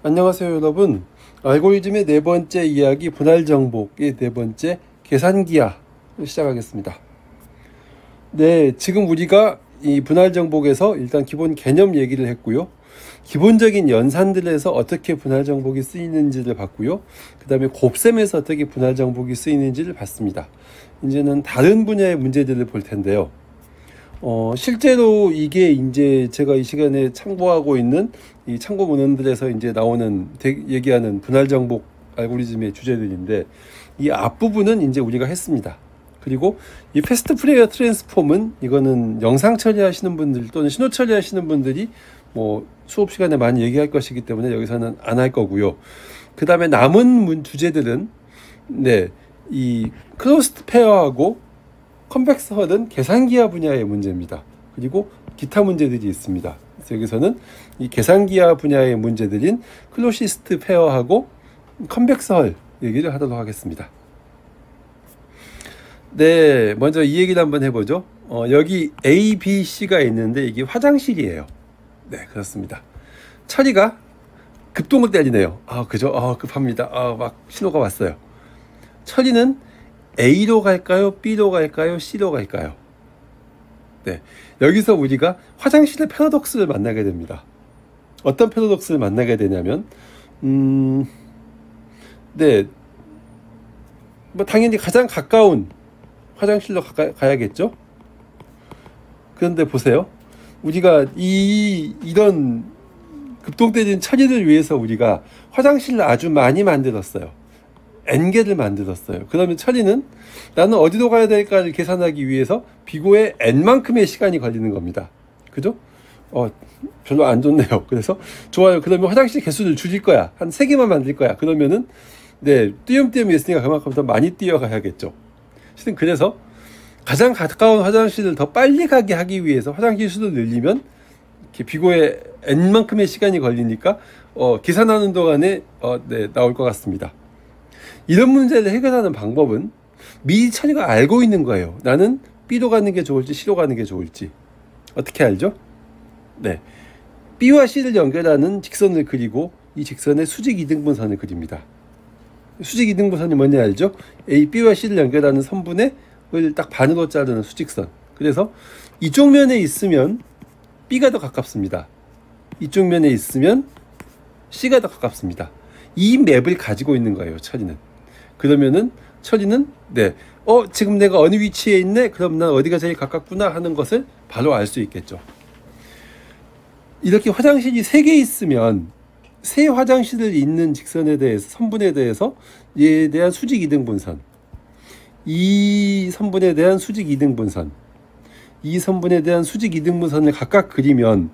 안녕하세요 여러분. 알고리즘의 네 번째 이야기 분할 정복의 네 번째 계산기하를 시작하겠습니다. 네, 지금 우리가 이 분할 정복에서 일단 기본 개념 얘기를 했고요. 기본적인 연산들에서 어떻게 분할 정복이 쓰이는지를 봤고요. 그 다음에 곱셈에서 어떻게 분할 정복이 쓰이는지를 봤습니다. 이제는 다른 분야의 문제들을 볼 텐데요. 실제로 이게 이제 제가 이 시간에 참고하고 있는 이 참고 문헌들에서 이제 나오는 얘기하는 분할 정복 알고리즘의 주제들인데, 이 앞부분은 이제 우리가 했습니다. 그리고 이 패스트 프레이어 트랜스폼은 이거는 영상 처리하시는 분들 또는 신호 처리하시는 분들이 뭐 수업 시간에 많이 얘기할 것이기 때문에 여기서는 안 할 거고요. 그 다음에 남은 주제들은 이 클로스드 페어하고 컨벡스 헐은 계산기하 분야의 문제입니다. 그리고 기타 문제들이 있습니다. 그래서 여기서는 이 계산기하 분야의 문제들인 클로시스트 페어하고 컨벡스 헐 얘기를 하도록 하겠습니다. 네, 먼저 이 얘기를 한번 해보죠. 여기 A, B, C가 있는데 이게 화장실이에요. 네, 그렇습니다. 철이가 급동을 때리네요. 그죠? 급합니다. 막 신호가 왔어요. 철이는 A로 갈까요? B로 갈까요? C로 갈까요? 네, 여기서 우리가 화장실의 패러독스를 만나게 됩니다. 어떤 패러독스를 만나게 되냐면 뭐 당연히 가장 가까운 화장실로 가야겠죠. 그런데 보세요. 우리가 이런 급동때린 처리를 위해서 우리가 화장실을 아주 많이 만들었어요. n개를 만들었어요. 그러면 처리는 나는 어디로 가야 될까를 계산하기 위해서 비고에 n만큼의 시간이 걸리는 겁니다. 그죠? 별로 안 좋네요. 그래서 좋아요. 그러면 화장실 개수를 줄일 거야. 한 3개만 만들 거야. 그러면은 띄엄띄엄 있으니까 그만큼 더 많이 뛰어가야겠죠. 실은 그래서 가장 가까운 화장실을 더 빨리 가게 하기 위해서 화장실 수를 늘리면 이렇게 비고에 n만큼의 시간이 걸리니까 계산하는 동안에 나올 것 같습니다. 이런 문제를 해결하는 방법은 미리 처리가 알고 있는 거예요. 나는 B로 가는 게 좋을지 C로 가는 게 좋을지. 어떻게 알죠? 네, B와 C를 연결하는 직선을 그리고 이 직선의 수직 이등분선을 그립니다. 수직 이등분선이 뭔지 알죠? B와 C를 연결하는 선분의 을 딱 반으로 자르는 수직선. 그래서 이쪽 면에 있으면 B가 더 가깝습니다. 이쪽 면에 있으면 C가 더 가깝습니다. 이 맵을 가지고 있는 거예요, 처리는. 그러면은 처리는 지금 내가 어느 위치에 있네? 그럼 난 어디가 제일 가깝구나 하는 것을 바로 알 수 있겠죠. 이렇게 화장실이 3개 있으면 세 화장실을 잇는 직선에 대해서, 선분에 대해서 얘에 대한 수직 이등분선, 이 선분에 대한 수직 이등분선, 이 선분에 대한 수직 이등분선을 각각 그리면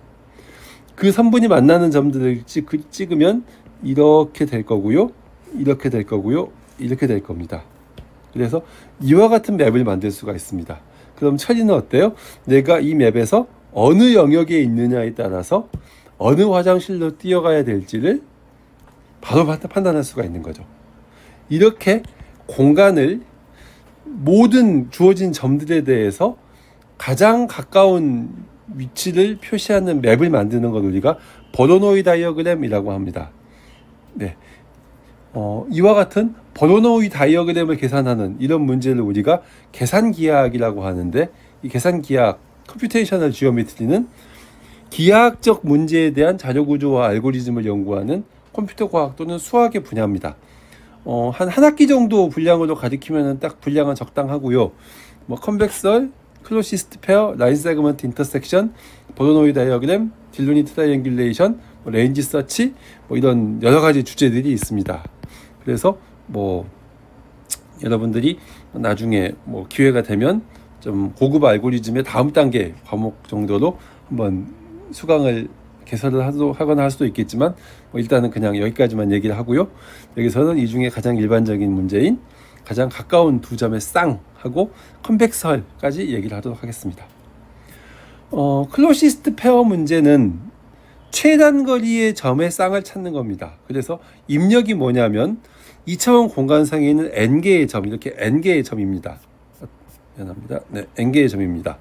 그 선분이 만나는 점들을 찍으면 이렇게 될 거고요, 이렇게 될 거고요, 이렇게 될 겁니다. 그래서 이와 같은 맵을 만들 수가 있습니다. 그럼 처리는 어때요? 내가 이 맵에서 어느 영역에 있느냐에 따라서 어느 화장실로 뛰어가야 될지를 바로 판단할 수가 있는 거죠. 이렇게 공간을 모든 주어진 점들에 대해서 가장 가까운 위치를 표시하는 맵을 만드는 걸 우리가 버로노이 다이어그램이라고 합니다. 네, 이와 같은 버로노이 다이어그램을 계산하는 이런 문제를 우리가 계산기하학이라고 하는데, 이 계산기하학, 컴퓨테이셔널 지오메트리는 기하학적 문제에 대한 자료구조와 알고리즘을 연구하는 컴퓨터 과학 또는 수학의 분야입니다. 한 학기 정도 분량으로 가리키면 딱 분량은 적당하고요. 뭐 컨벡스, 클로시스트 페어, 라인 세그먼트 인터섹션, 버로노이 다이어그램, 딜로니 트라이앵귤레이션, 레인지 서치, 이런 여러 가지 주제들이 있습니다. 그래서 여러분들이 나중에 기회가 되면 좀 고급 알고리즘의 다음 단계 과목 정도로 한번 수강을 개설을 하거나 할 수도 있겠지만, 일단은 그냥 여기까지만 얘기를 하고요. 여기서는 이 중에 가장 일반적인 문제인 가장 가까운 두 점의 쌍하고 컨벡스 헐까지 얘기를 하도록 하겠습니다. 클로시스트 페어 문제는 최단 거리의 점의 쌍을 찾는 겁니다. 그래서 입력이 뭐냐면 2차원 공간상에 있는 n개의 점, 이렇게 n개의 점입니다. 미안합니다. 네, n개의 점입니다.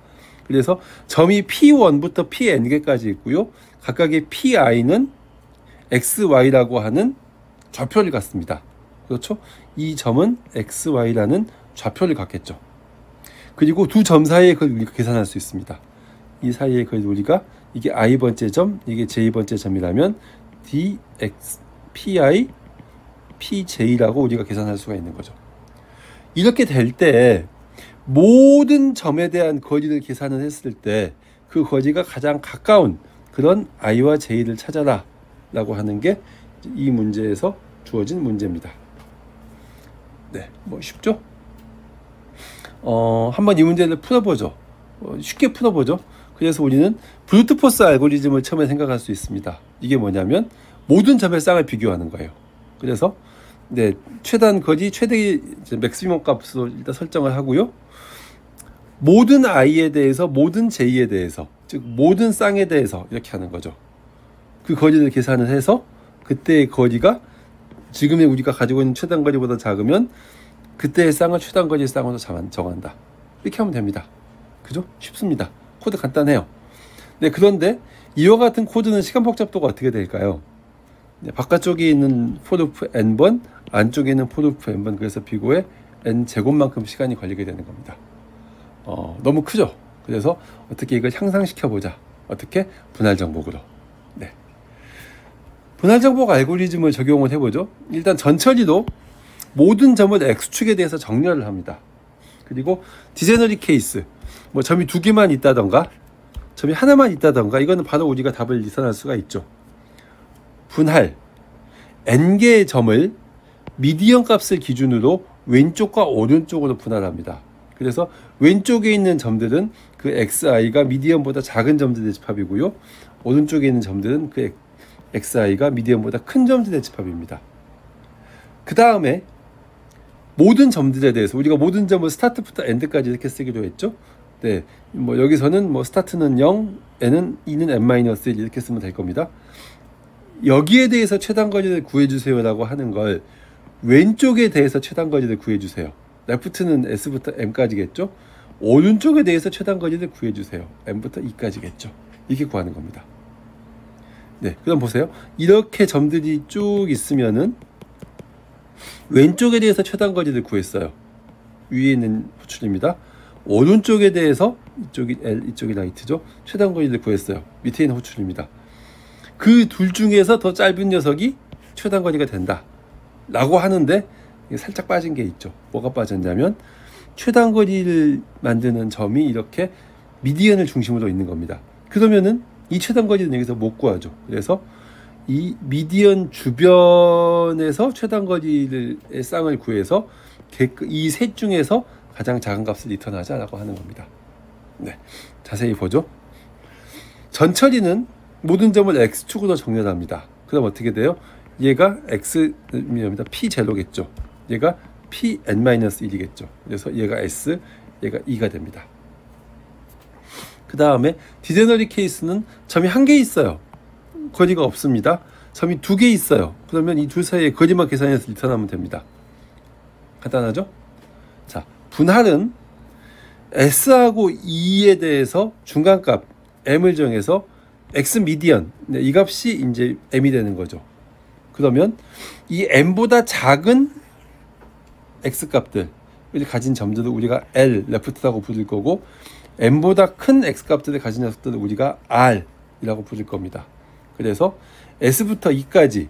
그래서 점이 P1부터 PN개까지 있고요. 각각의 PI는 xy라고 하는 좌표를 갖습니다. 그렇죠? 이 점은 xy라는 좌표를 갖겠죠. 그리고 두 점 사이의 거리를 우리가 계산할 수 있습니다. 이 사이의 거리를 우리가 이게 i번째 점, 이게 j번째 점이라면 dx, pi, pj라고 우리가 계산할 수가 있는 거죠. 이렇게 될 때 모든 점에 대한 거리를 계산을 했을 때 그 거리가 가장 가까운 그런 i와 j를 찾아라 라고 하는 게 이 문제에서 주어진 문제입니다. 네, 뭐 쉽죠? 한번 이 문제를 풀어보죠. 쉽게 풀어보죠. 그래서 우리는 브루트 포스 알고리즘을 처음에 생각할 수 있습니다. 이게 뭐냐면 모든 점의 쌍을 비교하는 거예요. 그래서 네, 최단 거리, 최대 맥시멈 값으로 일단 설정을 하고요. 모든 i에 대해서, 모든 j에 대해서, 즉 모든 쌍에 대해서 이렇게 하는 거죠. 그 거리를 계산을 해서 그때의 거리가 지금의 우리가 가지고 있는 최단 거리보다 작으면 그때의 쌍을 최단 거리의 쌍으로 정한다. 이렇게 하면 됩니다. 그죠? 쉽습니다. 코드 간단해요. 네, 그런데 이와 같은 코드는 시간 복잡도가 어떻게 될까요? 네, 바깥쪽에 있는 포루프 n번, 안쪽에 있는 포루프 n번, 그래서 비고에 n 제곱만큼 시간이 걸리게 되는 겁니다. 너무 크죠? 그래서 어떻게 이걸 향상시켜 보자. 어떻게? 분할 정복으로. 네. 분할 정복 알고리즘을 적용을 해보죠. 일단 전처리로 모든 점을 x축에 대해서 정렬을 합니다. 그리고 디제너리 케이스, 뭐 점이 두 개만 있다던가 점이 하나만 있다던가 이거는 바로 우리가 답을 예상할 수가 있죠. 분할 n개의 점을 미디언 값을 기준으로 왼쪽과 오른쪽으로 분할합니다. 그래서 왼쪽에 있는 점들은 그 xi가 미디언보다 작은 점들의 집합이고요. 오른쪽에 있는 점들은 그 xi가 미디언보다 큰 점들의 집합입니다. 그 다음에 모든 점들에 대해서 우리가 모든 점을 스타트부터 엔드까지 이렇게 쓰기로 했죠. 네, 뭐 여기서는 뭐 스타트는 0, n은 2는 n-1 이렇게 쓰면 될 겁니다. 여기에 대해서 최단 거리를 구해주세요라고 하는 걸 왼쪽에 대해서 최단 거리를 구해주세요. 레프트는 s부터 m까지겠죠. 오른쪽에 대해서 최단 거리를 구해주세요. m부터 2까지겠죠. 이렇게 구하는 겁니다. 네, 그럼 보세요. 이렇게 점들이 쭉 있으면은 왼쪽에 대해서 최단 거리를 구했어요. 위에 있는 호출입니다. 오른쪽에 대해서 이쪽이 L, 이쪽이 라이트죠. 최단 거리를 구했어요. 밑에 있는 호출입니다. 그 둘 중에서 더 짧은 녀석이 최단 거리가 된다 라고 하는데 살짝 빠진 게 있죠. 뭐가 빠졌냐면 최단 거리를 만드는 점이 이렇게 미디언을 중심으로 있는 겁니다. 그러면은 이 최단 거리는 여기서 못 구하죠. 그래서 이 미디언 주변에서 최단 거리의 쌍을 구해서 이 셋 중에서 가장 작은 값을 리턴하자라고 하는 겁니다. 네, 자세히 보죠. 전처리는 모든 점을 x축으로 정렬합니다. 그럼 어떻게 돼요? 얘가 x입니다. p0겠죠. 얘가 pn-1이겠죠. 그래서 얘가 s, 얘가 2가 됩니다. 그 다음에 디제너리 케이스는 점이 한 개 있어요. 거리가 없습니다. 점이 두 개 있어요. 그러면 이 둘 사이의 거리만 계산해서 리턴하면 됩니다. 간단하죠? 자, 분할은 s하고 2에 대해서 중간값 m을 정해서 x 미디언, 네, 이 값이 이제 m이 되는 거죠. 그러면 이 m보다 작은 x 값들을 가진 점들을 우리가 L, 레프트라고 부를 거고 m보다 큰 x 값들을 가진 녀석들을 우리가 R이라고 부를 겁니다. 그래서 S부터 2까지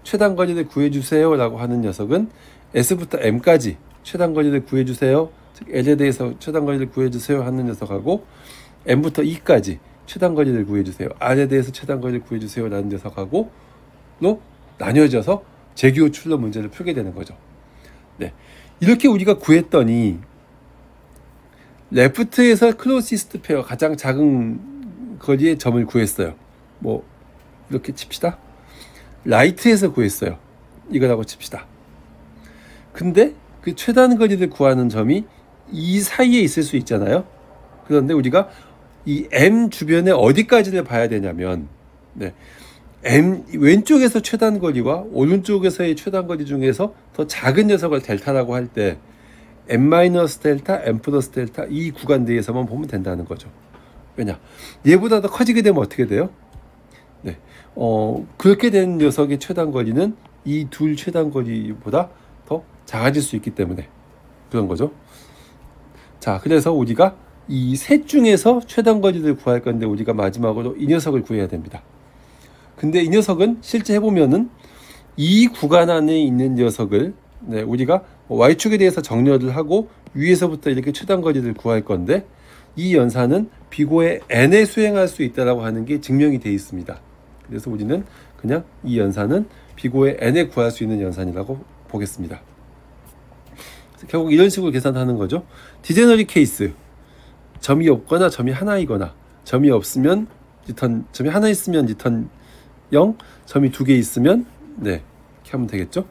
최단 거리를 구해주세요 라고 하는 녀석은 S부터 M까지 최단 거리를 구해주세요, 즉 L에 대해서 최단 거리를 구해주세요 하는 녀석하고 M부터 2까지 최단 거리를 구해주세요, R에 대해서 최단 거리를 구해주세요 라는 녀석하고로 나뉘어져서 재규호출로 문제를 풀게 되는 거죠. 네, 이렇게 우리가 구했더니 레프트에서 클로시스트 페어 가장 작은 거리의 점을 구했어요. 뭐 이렇게 칩시다. 라이트에서 구했어요. 이거라고 칩시다. 근데 그 최단 거리를 구하는 점이 이 사이에 있을 수 있잖아요. 그런데 우리가 이 M 주변에 어디까지를 봐야 되냐면, 네, M 왼쪽에서 최단 거리와 오른쪽에서의 최단 거리 중에서 더 작은 녀석을 델타라고 할 때 m-델타, m+델타 이 구간 내에서만 보면 된다는 거죠. 왜냐? 얘보다 더 커지게 되면 어떻게 돼요? 네, 그렇게 된 녀석의 최단 거리는 이 둘 최단 거리보다 더 작아질 수 있기 때문에 그런 거죠. 자, 그래서 우리가 이 셋 중에서 최단 거리를 구할 건데 우리가 마지막으로 이 녀석을 구해야 됩니다. 근데 이 녀석은 실제 해보면은 이 구간 안에 있는 녀석을 우리가 y축에 대해서 정렬을 하고 위에서부터 이렇게 최단 거리를 구할 건데 이 연산은 비고의 n에 수행할 수 있다고 하는 게 증명이 되어 있습니다. 그래서 우리는 그냥 이 연산은 비고의 n에 구할 수 있는 연산이라고 보겠습니다. 결국 이런 식으로 계산하는 거죠. 디제너리 케이스, 점이 없거나 점이 하나이거나, 점이 없으면 리턴, 점이 하나 있으면 리턴 0, 점이 2개 있으면 이렇게 하면 되겠죠.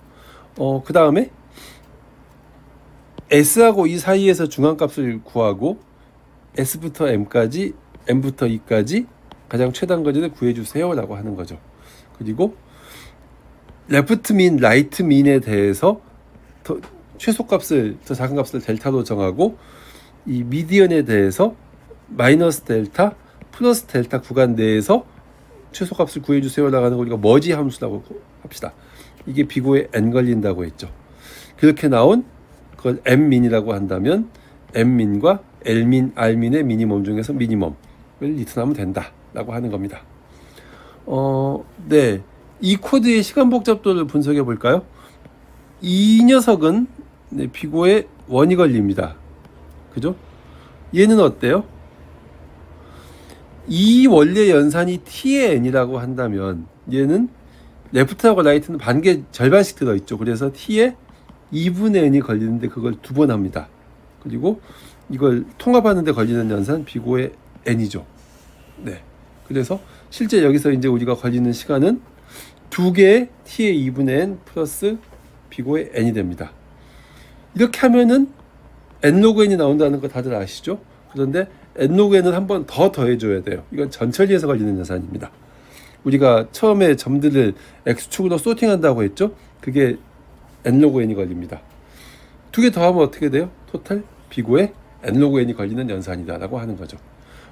그 다음에 S하고 E 사이에서 중앙값을 구하고 S부터 M까지, M부터 E까지 가장 최단 거리를 구해주세요 라고 하는 거죠. 그리고 레프트 민, 라이트 민에 대해서 최소값을, 더 작은 값을 델타로 정하고 이 미디언에 대해서 마이너스 델타, 플러스 델타 구간 내에서 최소값을 구해주세요 라고 하는 거 우리가 머지 함수라고 합시다. 이게 비고에 n 걸린다고 했죠. 그렇게 나온 그걸 m민이라고 한다면 m민과 l민, r민의 미니멈 중에서 미니멈을 리턴하면 된다 라고 하는 겁니다. 네, 이 코드의 시간 복잡도를 분석해 볼까요? 이 녀석은 비고에 1이 걸립니다. 그죠? 얘는 어때요? 이 원래 연산이 t의 n이라고 한다면 얘는 레프트하고 라이트는 반개 절반씩 들어있죠. 그래서 t의 2분의 n이 걸리는데 그걸 2번 합니다. 그리고 이걸 통합하는데 걸리는 연산 비고의 n이죠. 네. 그래서 실제 여기서 이제 우리가 걸리는 시간은 2개의 t의 2분의 n 플러스 비고의 n이 됩니다. 이렇게 하면은 n로그 n이 나온다는 거 다들 아시죠? 그런데 n로그 n은 한 번 더 더해줘야 돼요. 이건 전처리에서 걸리는 연산입니다. 우리가 처음에 점들을 x축으로 소팅한다고 했죠? 그게 n로그 n이 걸립니다. 2개 더하면 어떻게 돼요? 토탈 비고에 n로그 n이 걸리는 연산이다 라고 하는 거죠.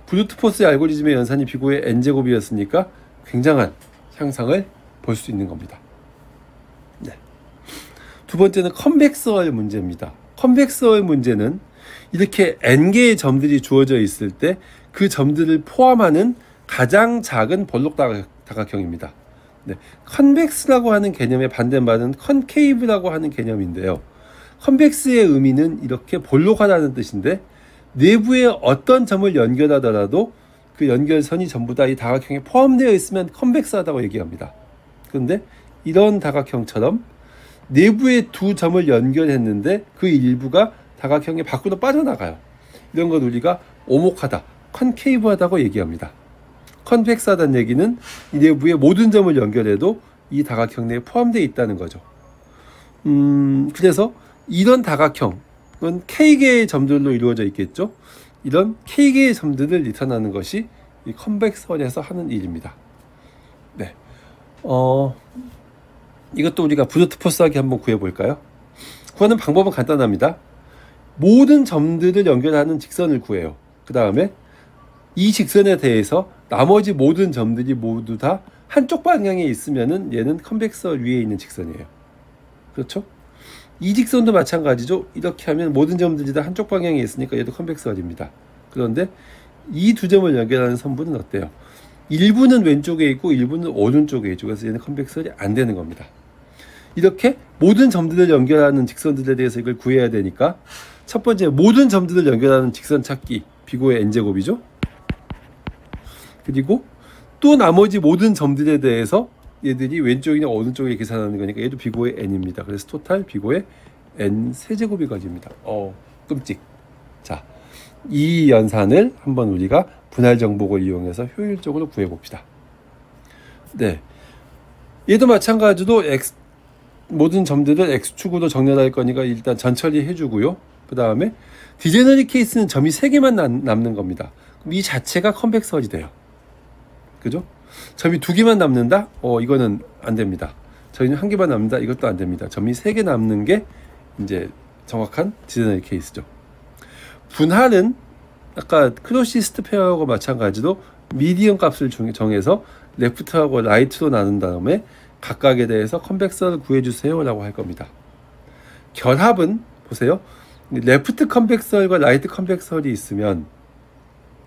브루트 포스의 알고리즘의 연산이 비고의 n제곱이었으니까 굉장한 향상을 볼 수 있는 겁니다. 네. 두 번째는 컨벡스월 문제입니다. 컨벡스월 문제는 이렇게 n개의 점들이 주어져 있을 때 그 점들을 포함하는 가장 작은 볼록 다각형입니다. 네. 컨벡스라고 하는 개념의 반대말은 컨케이브라고 하는 개념인데요. 컨벡스의 의미는 이렇게 볼록하다는 뜻인데 내부에 어떤 점을 연결하더라도 그 연결선이 전부 다 이 다각형에 포함되어 있으면 컨벡스하다고 얘기합니다. 그런데 이런 다각형처럼 내부에 두 점을 연결했는데 그 일부가 다각형의 밖으로 빠져나가요. 이런 걸 우리가 오목하다, 컨케이브하다고 얘기합니다. 컨벡스하다는 얘기는 이 내부의 모든 점을 연결해도 이 다각형 내에 포함되어 있다는 거죠. 그래서 이런 다각형은 K개의 점들로 이루어져 있겠죠. 이런 K개의 점들을 리턴하는 것이 이 컨벡스월에서 하는 일입니다. 네. 이것도 우리가 브루트 포스하기 한번 구해볼까요? 구하는 방법은 간단합니다. 모든 점들을 연결하는 직선을 구해요. 그 다음에 이 직선에 대해서 나머지 모든 점들이 모두 다 한쪽 방향에 있으면은 얘는 컨벡스월 위에 있는 직선이에요. 그렇죠? 이 직선도 마찬가지죠. 이렇게 하면 모든 점들이 다 한쪽 방향에 있으니까 얘도 컨벡스월입니다. 그런데 이 두 점을 연결하는 선분은 어때요? 일부는 왼쪽에 있고 일부는 오른쪽에 있죠. 그래서 얘는 컨벡스월이 안 되는 겁니다. 이렇게 모든 점들을 연결하는 직선들에 대해서 이걸 구해야 되니까 첫 번째 모든 점들을 연결하는 직선 찾기 비고의 n제곱이죠. 그리고 또 나머지 모든 점들에 대해서 얘들이 왼쪽이나 오른쪽에 계산하는 거니까 얘도 비고의 n입니다. 그래서 토탈 비고의 n 세제곱이 걸립니다. 끔찍. 자, 이 연산을 한번 우리가 분할 정복을 이용해서 효율적으로 구해봅시다. 네, 얘도 마찬가지로 모든 점들을 x축으로 정렬할 거니까 일단 전처리 해주고요. 그 다음에 디제너리 케이스는 점이 3개만 남는 겁니다. 그럼 이 자체가 컨벡스월이 돼요. 그죠? 점이 2개만 남는다? 이거는 안 됩니다. 저희는 1개만 남는다? 이것도 안 됩니다. 점이 3개 남는 게 이제 정확한 디제너리 케이스죠. 분할은 아까 크로시스트 페어하고 마찬가지로 미디언 값을 정해서 레프트하고 라이트로 나눈 다음에 각각에 대해서 컨벡서를 구해주세요 라고 할 겁니다. 결합은 보세요. 레프트 컨벡설과 라이트 컨벡설이 있으면,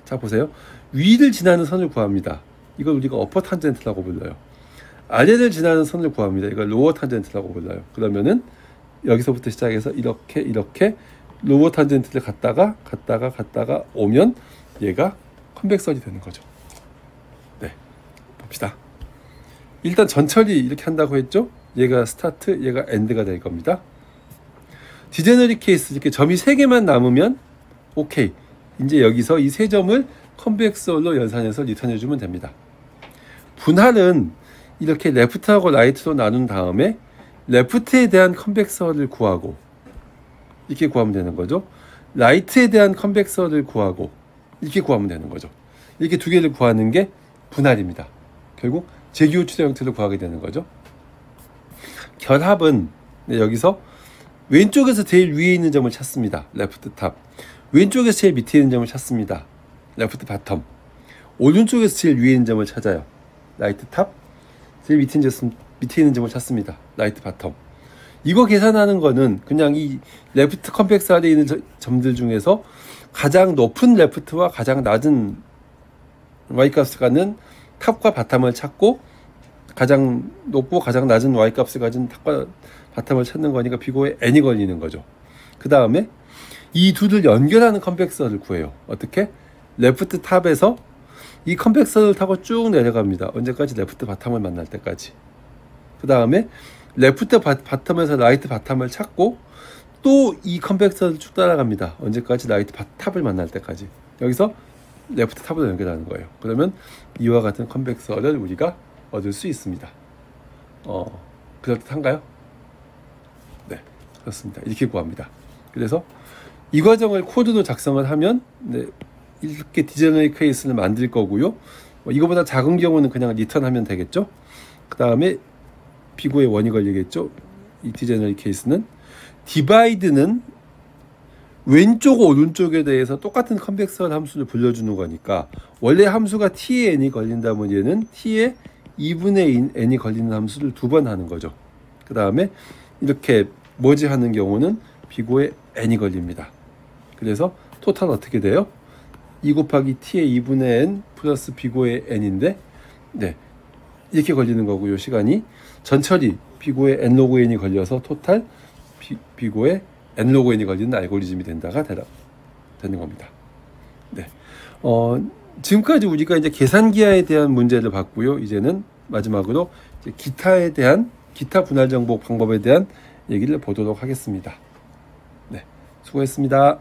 자 보세요. 위를 지나는 선을 구합니다. 이걸 우리가 어퍼 탄젠트라고 불러요. 아래를 지나는 선을 구합니다. 이걸 로어 탄젠트라고 불러요. 그러면은 여기서부터 시작해서 이렇게 로어 탄젠트를 갔다가 오면 얘가 컨벡설이 되는 거죠. 네, 봅시다. 일단 전처리 이렇게 한다고 했죠. 얘가 스타트, 얘가 엔드가 될 겁니다. 디제너리 케이스 이렇게 점이 3개만 남으면 오케이. 이제 여기서 이 3점을 컨벡설로 연산해서 리턴해 주면 됩니다. 분할은 이렇게 레프트하고 라이트로 나눈 다음에 레프트에 대한 컨벡설을 구하고 이렇게 구하면 되는 거죠. 라이트에 대한 컨벡설을 구하고 이렇게 구하면 되는 거죠. 이렇게 두 개를 구하는 게 분할입니다. 결국 재규호출의 형태를 구하게 되는 거죠. 결합은 여기서 왼쪽에서 제일 위에 있는 점을 찾습니다. 레프트 탑. 왼쪽에서 제일 밑에 있는 점을 찾습니다. 레프트 바텀. 오른쪽에서 제일 위에 있는 점을 찾아요. 라이트 탑. 제일 밑에 있는 점을 찾습니다. 라이트 바텀. 이거 계산하는 거는 그냥 이 레프트 컨벡스 아래에 있는 점들 중에서 가장 높은 레프트와 가장 낮은 y-값을 갖는 탑과 바텀을 찾고 가장 높고 가장 낮은 y-값을 가진 탑과 바텀을 찾는 거니까 비고에 n이 걸리는 거죠. 그 다음에 이 둘을 연결하는 컨벡서를 구해요. 어떻게? 레프트 탑에서 이 컨벡서를 타고 쭉 내려갑니다. 언제까지? 레프트 바텀을 만날 때까지. 그 다음에 레프트 바텀에서 라이트 바텀을 찾고 또 이 컨벡서를 쭉 따라갑니다. 언제까지? 라이트 탑을 만날 때까지. 여기서 레프트 탑으로 연결하는 거예요. 그러면 이와 같은 컨벡서를 우리가 얻을 수 있습니다. 그럴듯한가요? 네, 그렇습니다. 이렇게 구합니다. 그래서 이 과정을 코드로 작성을 하면 이렇게 디제너리 케이스를 만들 거고요. 이거보다 작은 경우는 그냥 리턴하면 되겠죠. 그 다음에 비고에 1이 걸리겠죠. 이 디제너리 케이스는 디바이드는 왼쪽 오른쪽에 대해서 똑같은 컨벡설 함수를 불려주는 거니까 원래 함수가 t에 n이 걸린다면 얘는 t에 2분의 n이 걸리는 함수를 2번 하는 거죠. 그 다음에 이렇게 머지하는 경우는 비고에 n이 걸립니다. 그래서 토탈 어떻게 돼요? 2 곱하기 t의 2분의 n 플러스 비고의 n인데 네, 이렇게 걸리는 거고요. 시간이 전처리 비고의 n 로그 n이 걸려서 토탈 비고의 n 로그 n이 걸리는 알고리즘이 된다가 되는 겁니다. 네, 지금까지 우리가 이제 계산기하에 대한 문제를 봤고요. 이제는 마지막으로 이제 기타 분할 정복 방법에 대한 얘기를 보도록 하겠습니다. 네, 수고했습니다.